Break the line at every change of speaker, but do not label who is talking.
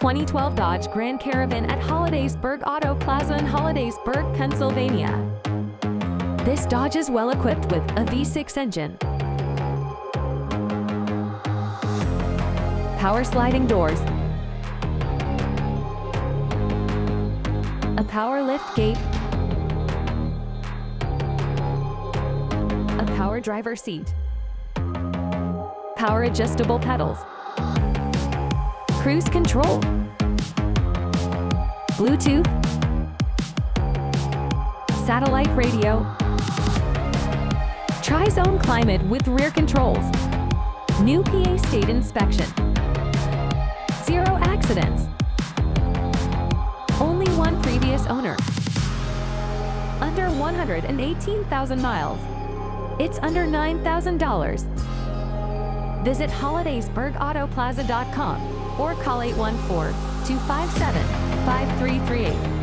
2012 Dodge Grand Caravan at Hollidaysburg Auto Plaza in Hollidaysburg, Pennsylvania. This Dodge is well equipped with a V6 engine, power sliding doors, a power liftgate, a power driver seat, power adjustable pedals, cruise control, Bluetooth, satellite radio, tri-zone climate with rear controls, new PA state inspection, 0 accidents, only one previous owner, under 118,000 miles. It's under $9,000. Visit hollidaysburgautoplaza.com or call 814-257-5338.